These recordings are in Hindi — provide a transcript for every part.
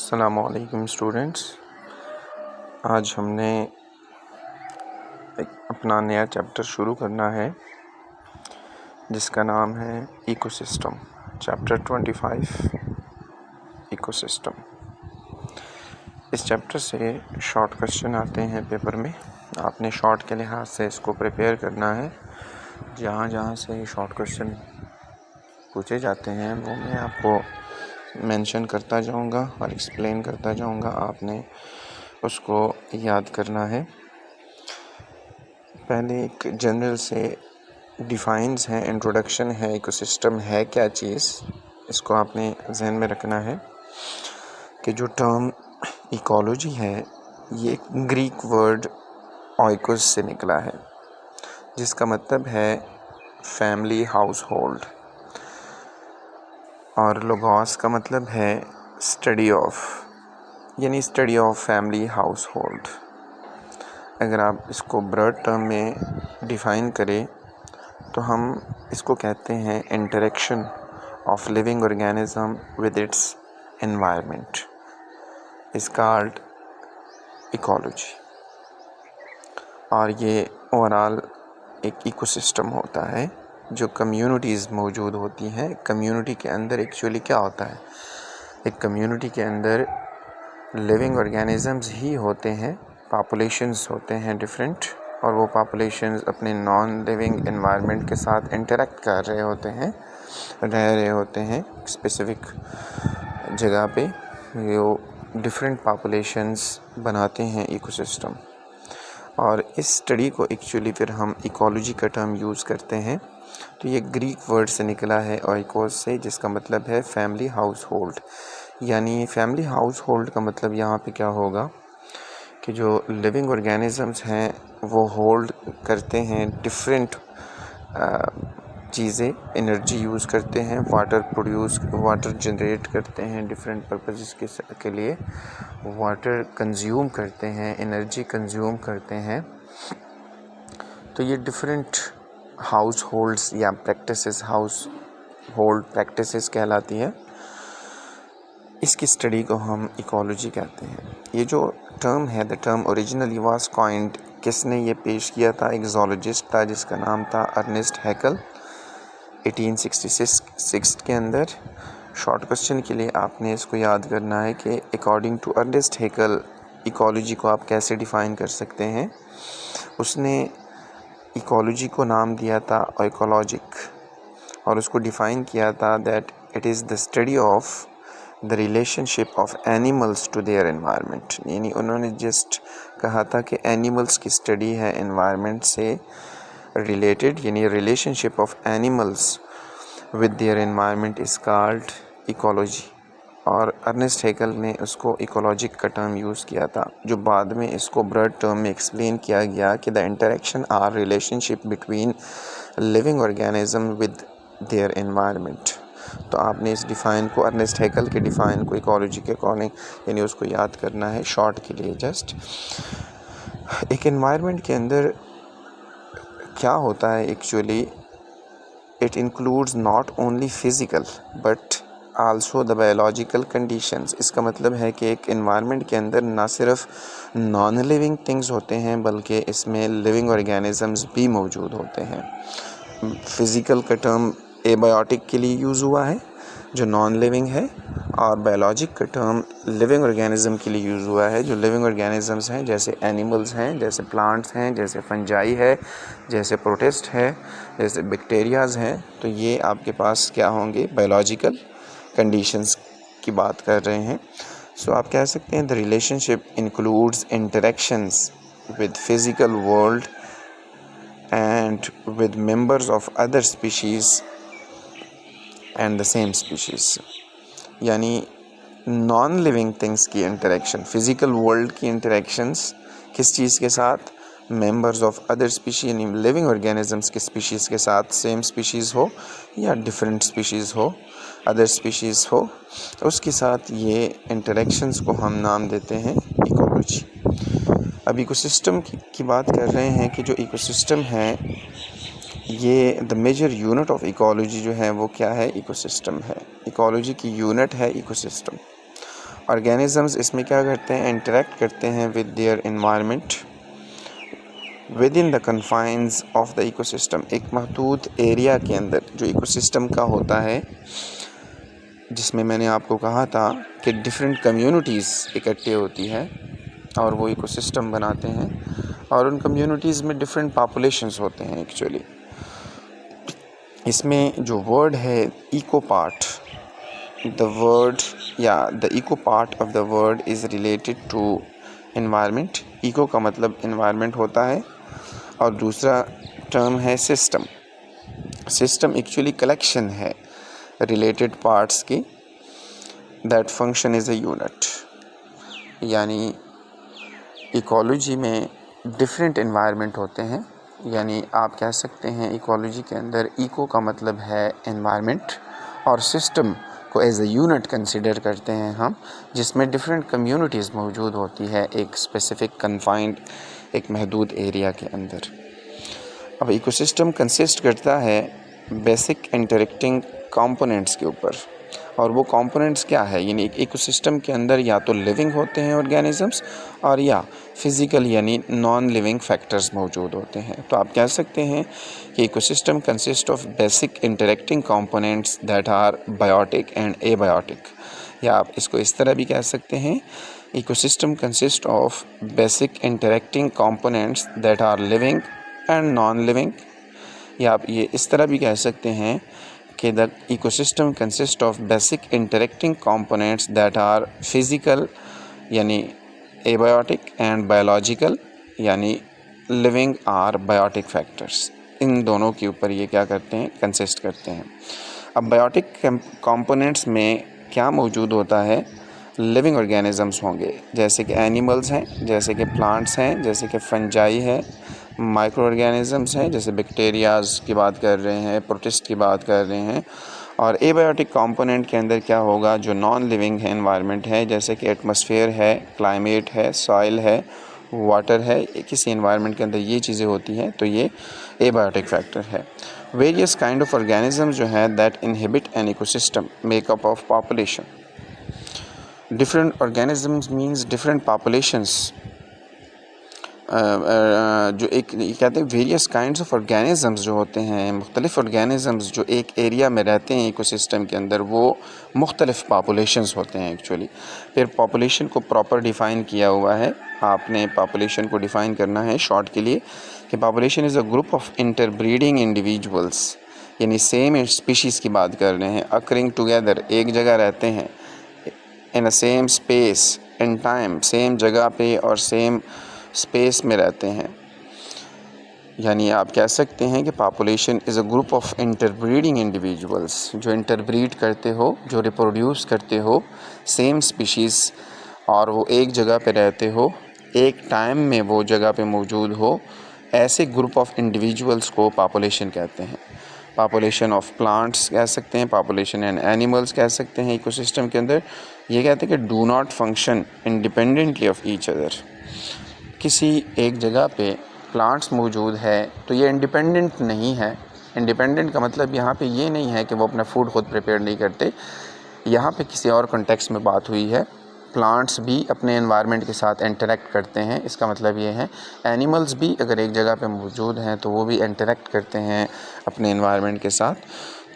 अस्सलामुअलैकुम स्टूडेंट्स। आज हमने अपना नया चैप्टर शुरू करना है जिसका नाम है इकोसिस्टम। Chapter 25 ecosystem. इस चैप्टर से शॉर्ट क्वेश्चन आते हैं पेपर में। आपने शॉर्ट के लिहाज से इसको प्रिपेयर करना है। जहाँ जहाँ से शॉर्ट क्वेश्चन पूछे जाते हैं वो मैं आपको मेंशन करता जाऊंगा और एक्सप्लेन करता जाऊंगा। आपने उसको याद करना है। पहले एक जनरल से डिफाइंस है, इंट्रोडक्शन है, इकोसिस्टम है क्या चीज़, इसको आपने जहन में रखना है कि जो टर्म इकोलॉजी है ये ग्रीक वर्ड ऑइकोस से निकला है जिसका मतलब है फैमिली हाउस होल्ड, और लोगोस का मतलब है स्टडी ऑफ, यानी study of family house hold. अगर आप इसको ब्रॉड टर्म में डिफ़ाइन करें तो हम इसको कहते हैं interaction of living organism with its environment is called ecology. और ये ओवरऑल एक इकोसिस्टम होता है जो कम्युनिटीज़ मौजूद होती हैं। कम्युनिटी के अंदर एक्चुअली क्या होता है, एक कम्युनिटी के अंदर लिविंग ऑर्गेनिजम्स ही होते हैं, पॉपुलेशंस होते हैं डिफरेंट, और वो पॉपुलेशंस अपने नॉन लिविंग एनवायरनमेंट के साथ इंटरेक्ट कर रहे होते हैं, रह रहे होते हैं स्पेसिफिक जगह पे। वो डिफरेंट पॉपुलेशंस बनाते हैं इकोसिस्टम, और इस स्टडी को एक्चुअली फिर हम इकोलॉजी का टर्म यूज़ करते हैं। तो ये ग्रीक वर्ड से निकला है ऑइकोस से, जिसका मतलब है फैमिली हाउस होल्ड। यानी फैमिली हाउस होल्ड का मतलब यहाँ पे क्या होगा कि जो लिविंग ऑर्गेनिजम्स हैं वो होल्ड करते हैं डिफरेंट चीज़ें, एनर्जी यूज़ करते हैं, वाटर जनरेट करते हैं डिफरेंट पर्पसेस के लिए, वाटर कंज्यूम करते हैं, एनर्जी कंज्यूम करते हैं। तो ये डिफरेंट हाउस होल्ड्स या प्रैक्टिसेस, हाउस होल्ड प्रैक्टिसेस कहलाती है। इसकी स्टडी को हम इकोलॉजी कहते हैं। ये जो टर्म है, the term originally was coined, किसने ये पेश किया था, एक ज़ूलॉजिस्ट था जिसका नाम था अर्नेस्ट हैकल 1866 के अंदर। शॉर्ट क्वेश्चन के लिए आपने इसको याद करना है कि अकॉर्डिंग टू अर्नेस्ट हैकल इकोलॉजी को आप कैसे डिफ़ाइन कर सकते हैं। उसने इकोलॉजी को नाम दिया था इकोलॉजिक, और उसको डिफ़ाइन किया था that it is the study of the relationship of animals to their environment. यानी उन्होंने जस्ट कहा था कि एनिमल्स की स्टडी है एनवायरनमेंट से रिलेटेड, यानी relationship of animals with their environment is called ecology. और अर्नेस्ट हैकल ने उसको इकोलॉजिक का टर्म यूज़ किया था, जो बाद में इसको ब्रॉड टर्म में एक्सप्लेन किया गया कि the interaction or relationship between living organism with their environment. तो आपने इस डिफ़ाइन को, अर्नेस्ट हैकल के डिफ़ाइन को इकोलॉजी के अकॉर्डिंग यानी उसको याद करना है शॉर्ट के लिए। जस्ट एक एनवायरनमेंट के अंदर क्या होता है actually, it includes not only physical but also the biological conditions. इसका मतलब है कि एक एनवायरनमेंट के अंदर ना सिर्फ नॉन लिविंग थिंग्स होते हैं बल्कि इसमें लिविंग ऑर्गेनिजम्स भी मौजूद होते हैं। फ़िज़िकल का टर्म एबायोटिक के लिए यूज़ हुआ है जो नॉन लिविंग है, और बायोलॉजिक का टर्म लिविंग ऑर्गेनिज्म के लिए यूज़ हुआ है जो लिविंग ऑर्गेनिजम्स हैं, जैसे एनिमल्स हैं, जैसे प्लांट्स हैं, जैसे फंजाई है, जैसे प्रोटिस्ट है, जैसे बैक्टीरियाज़ हैं। तो ये आपके पास क्या होंगे, बायोलॉजिकल कंडीशंस की बात कर रहे हैं। सो आप कह सकते हैं the relationship includes interactions with physical world and with members of other species and the same species। यानी नॉन लिविंग थिंग्स की इंटरेक्शन, फिज़िकल वर्ल्ड की इंटरेक्शंस किस चीज़ के साथ, मेंबर्स ऑफ अदर स्पीशीज़, यानी लिविंग ऑर्गेनिजम्स के स्पीशीज़ के साथ, सेम स्पीशीज़ हो या डिफरेंट स्पीशीज़ हो, अदर स्पीशीज़ हो, उसके साथ ये इंटरेक्शंस को हम नाम देते हैं इकोलॉजी। अब इकोसिस्टम की बात कर रहे हैं कि जो इकोसिस्टम है ये the major unit of ecology जो है वो क्या है, इकोसिस्टम है। इकोलॉजी की यूनिट है इकोसिस्टम। ऑर्गेनिजम्स इसमें क्या करते हैं, इंटरेक्ट करते हैं with their environment with in the confines of the ecosystem. एक महदूद एरिया के अंदर जो इकोसिस्टम का होता है, जिसमें मैंने आपको कहा था कि डिफरेंट कम्युनिटीज़ इकट्ठे होती है और वो इकोसिस्टम बनाते हैं, और उन कम्युनिटीज़ में डिफरेंट पॉपुलेशंस होते हैं एक्चुअली। इसमें जो वर्ड है इको पार्ट, द वर्ड या the eco part of the word is related to environment. Eco का मतलब एनवायरनमेंट होता है, और दूसरा टर्म है सिस्टम। सिस्टम एक्चुअली कलेक्शन है रिलेटेड पार्ट्स की, that function is a unit. यानी इकोलॉजी में डिफरेंट एनवायरनमेंट होते हैं, यानी आप कह सकते हैं इकोलॉजी के अंदर इको का मतलब है एनवायरनमेंट, और सिस्टम को एज अ यूनिट कंसिडर करते हैं हम, जिसमें डिफरेंट कम्युनिटीज़ मौजूद होती है एक स्पेसिफ़िक कन्फाइंड एक महदूद एरिया के अंदर। अब इकोसिस्टम कंसिस्ट करता है बेसिक इंटरेक्टिंग कंपोनेंट्स के ऊपर, और वो कंपोनेंट्स क्या है, यानी एक इकोसिस्टम के अंदर या तो लिविंग होते हैं ऑर्गेनिजम्स, और या फिज़िकल यानी नॉन लिविंग फैक्टर्स मौजूद होते हैं। तो आप कह सकते हैं कि ecosystem consist of basic interacting components that are biotic and abiotic, या आप इसको इस तरह भी कह सकते हैं, ecosystem consist of basic interacting components that are living and non living, या आप ये इस तरह भी कह सकते हैं कि the ecosystem consist of basic interacting components that are physical यानी एबायोटिक एंड बायोलॉजिकल यानी लिविंग आर बायोटिक फैक्टर्स। इन दोनों के ऊपर ये क्या करते हैं, कंसिस्ट करते हैं। अब बायोटिक कंपोनेंट्स में क्या मौजूद होता है, लिविंग ऑर्गेनिजम्स होंगे, जैसे कि एनिमल्स हैं, जैसे कि प्लांट्स हैं, जैसे कि फंजाई है, माइक्रो ऑर्गेनिजम्स हैं, जैसे बैक्टीरियाज़ की बात कर रहे हैं, प्रोटिस्ट की बात कर रहे हैं। और एबायोटिक कंपोनेंट के अंदर क्या होगा, जो नॉन लिविंग है एनवायरनमेंट है, जैसे कि एटमॉस्फेयर है, क्लाइमेट है, सॉइल है, वाटर है, किसी एनवायरनमेंट के अंदर ये चीज़ें होती हैं, तो ये एबायोटिक फैक्टर है। वेरियस काइंड ऑफ ऑर्गेनिजम्स जो है that inhibit an ecosystem makeup of population. Different organisms means different populations, जो एक कहते हैं वेरियस काइंड्स ऑफ ऑर्गेनिजम्स जो होते हैं, मुख्तलिफ ऑर्गेनिजम्स जो एक एरिया में रहते हैं इकोसिस्टम के अंदर, वो मुख्तलिफ पॉपुलेशंस होते हैं एक्चुअली। फिर पॉपुलेशन को प्रॉपर डिफ़ाइन किया हुआ है, आपने पॉपुलेशन को डिफ़ाइन करना है शॉर्ट के लिए कि population is a group of interbreeding individuals, यानी सेम स्पीशीज़ की बात कर रहे हैं, अकरिंग टुगेदर, एक जगह रहते हैं, in a same space in time, same जगह पे और सेम स्पेस में रहते हैं। यानी आप कह सकते हैं कि population is a group of interbreeding individuals, जो इंटरब्रीड करते हो, जो रिप्रोड्यूस करते हो सेम स्पीशीज़, और वो एक जगह पे रहते हो, एक टाइम में वो जगह पे मौजूद हो, ऐसे ग्रुप ऑफ इंडिविजुअल्स को पॉपुलेशन कहते हैं। पॉपुलेशन ऑफ प्लांट्स कह सकते हैं, पॉपुलेशन एंड एनिमल्स कह सकते हैं इकोसिस्टम के अंदर। ये कहते हैं कि do not function independently of each other. किसी एक जगह पे प्लांट्स मौजूद है तो ये इंडिपेंडेंट नहीं है। इंडिपेंडेंट का मतलब यहाँ पे ये नहीं है कि वो अपना फूड खुद प्रिपेयर नहीं करते, यहाँ पे किसी और कॉन्टेक्स्ट में बात हुई है। प्लांट्स भी अपने एनवायरनमेंट के साथ इंटरेक्ट करते हैं, इसका मतलब ये है एनिमल्स भी अगर एक जगह पे मौजूद हैं तो वो भी इंटरेक्ट करते हैं अपने एनवायरनमेंट के साथ।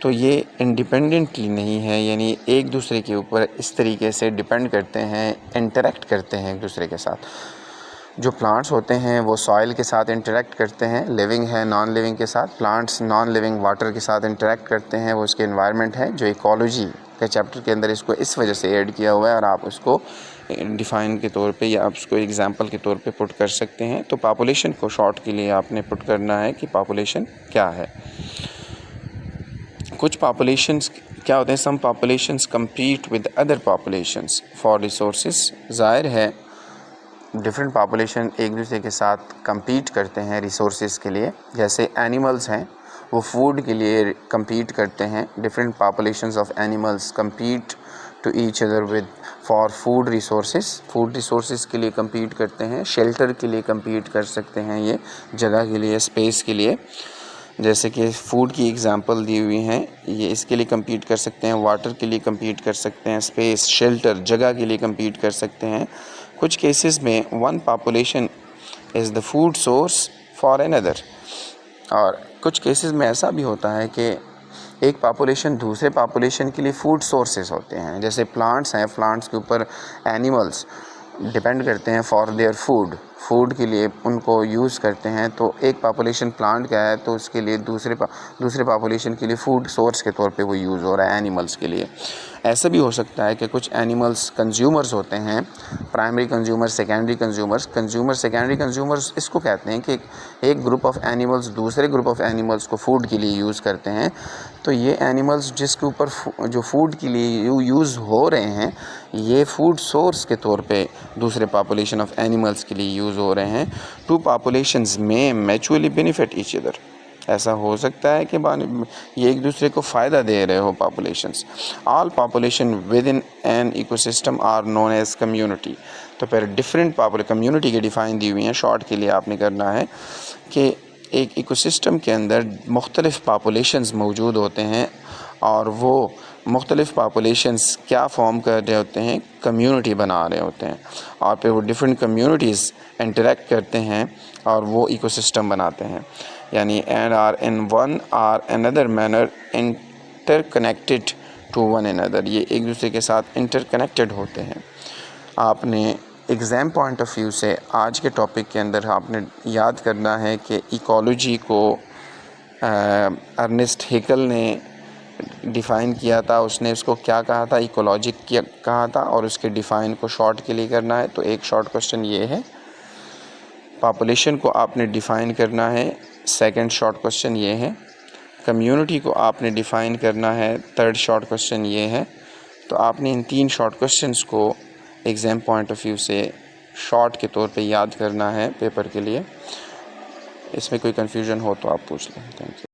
तो ये इंडिपेंडेंटली नहीं है, यानी एक दूसरे के ऊपर इस तरीके से डिपेंड करते हैं, इंटरेक्ट करते हैं एक दूसरे के साथ। जो प्लांट्स होते हैं वो सॉइल के साथ इंटरेक्ट करते हैं, लिविंग है नॉन लिविंग के साथ। प्लांट्स नॉन लिविंग वाटर के साथ इंटरेक्ट करते हैं, वो उसके एनवायरनमेंट है। जो इकोलॉजी के चैप्टर के अंदर इसको इस वजह से ऐड किया हुआ है, और आप उसको डिफ़ाइन के तौर पे या आप उसको एग्जांपल के तौर पे पुट कर सकते हैं। तो पॉपुलेशन को शॉर्ट के लिए आपने पुट करना है कि पॉपुलेशन क्या है। कुछ पॉपुलेशंस क्या होते हैं, some populations compete with other populations for resources. ज़ाहिर है डिफरेंट पॉपुलेशन एक दूसरे के साथ कम्पीट करते हैं रिसोर्सेज के लिए। जैसे एनिमल्स हैं वो फूड के लिए कम्पीट करते हैं, different populations of animals compete to each other with for food resources. Food resources के लिए कम्पीट करते हैं, शेल्टर के लिए कम्पीट कर सकते हैं, ये जगह के लिए, स्पेस के लिए। जैसे कि फ़ूड की एग्जांपल दी हुई हैं, ये इसके लिए compete कर सकते हैं, वाटर के लिए compete कर सकते हैं, स्पेस, शेल्टर, जगह के लिए compete कर सकते हैं। कुछ केसेस में one population is the food source for another, और कुछ केसेस में ऐसा भी होता है कि एक पॉपुलेशन दूसरे पॉपुलेशन के लिए फूड सोर्सेज होते हैं। जैसे प्लांट्स हैं, प्लांट्स के ऊपर एनिमल्स डिपेंड करते हैं फॉर देयर फूड के लिए उनको यूज़ करते हैं। तो एक पॉपुलेशन प्लांट का है तो उसके लिए दूसरे पॉपुलेशन के लिए फूड सोर्स के तौर पे वो यूज़ हो रहा है एनिमल्स के लिए। ऐसा भी हो सकता है कि कुछ एनिमल्स कंज्यूमर्स होते हैं, primary consumer, secondary secondary consumers इसको कहते हैं कि एक ग्रुप ऑफ एनिमल्स दूसरे ग्रुप ऑफ एनिमल्स को फूड के लिए यूज़ करते हैं। तो ये एनिमल्स जिसके ऊपर जो फूड के लिए यूज़ हो रहे हैं, ये फूड सोर्स के तौर पे दूसरे पॉपुलेशन ऑफ एनिमल्स के लिए यूज़ हो रहे हैं। टू पॉपुलेशंस में म्यूचुअली बेनिफिट ईच अदर, ऐसा हो सकता है कि ये एक दूसरे को फ़ायदा दे रहे हो populations. All population within an ecosystem are known as community. तो फिर डिफरेंट कम्युनिटी के डिफ़ाइन दी हुई हैं। शॉर्ट के लिए आपने करना है कि एक इकोसिस्टम के अंदर मुख्तलिफ़ पॉपुलेशंस मौजूद होते हैं और वो मुख्तलिफ़ पॉपुलेशंस क्या फॉर्म कर रहे होते हैं, कम्युनिटी बना रहे होते हैं, और फिर वो डिफरेंट कम्युनिटीज़ इंटरेक्ट करते हैं और वो इकोसिस्टम बनाते हैं। यानी and are in one or another manner interconnected to one another, ये एक दूसरे के साथ इंटरकनेक्टेड होते हैं। आपने एग्ज़ाम पॉइंट ऑफ व्यू से आज के टॉपिक के अंदर आपने याद करना है कि इकोलॉजी को अर्नेस्ट हेकल ने डिफ़ाइन किया था। उसने उसको क्या कहा था, इकोलॉजी कहा था, और उसके डिफ़ाइन को शॉर्ट के लिए करना है। तो एक शॉर्ट क्वेश्चन ये है, पॉपुलेशन को आपने डिफ़ाइन करना है। सेकंड शॉर्ट क्वेश्चन ये है, कम्युनिटी को आपने डिफ़ाइन करना है। थर्ड शॉर्ट क्वेश्चन ये है। तो आपने इन 3 शॉर्ट क्वेश्चंस को एग्ज़ाम पॉइंट ऑफ व्यू से शॉर्ट के तौर पे याद करना है पेपर के लिए। इसमें कोई कन्फ्यूजन हो तो आप पूछ लें। Thank you.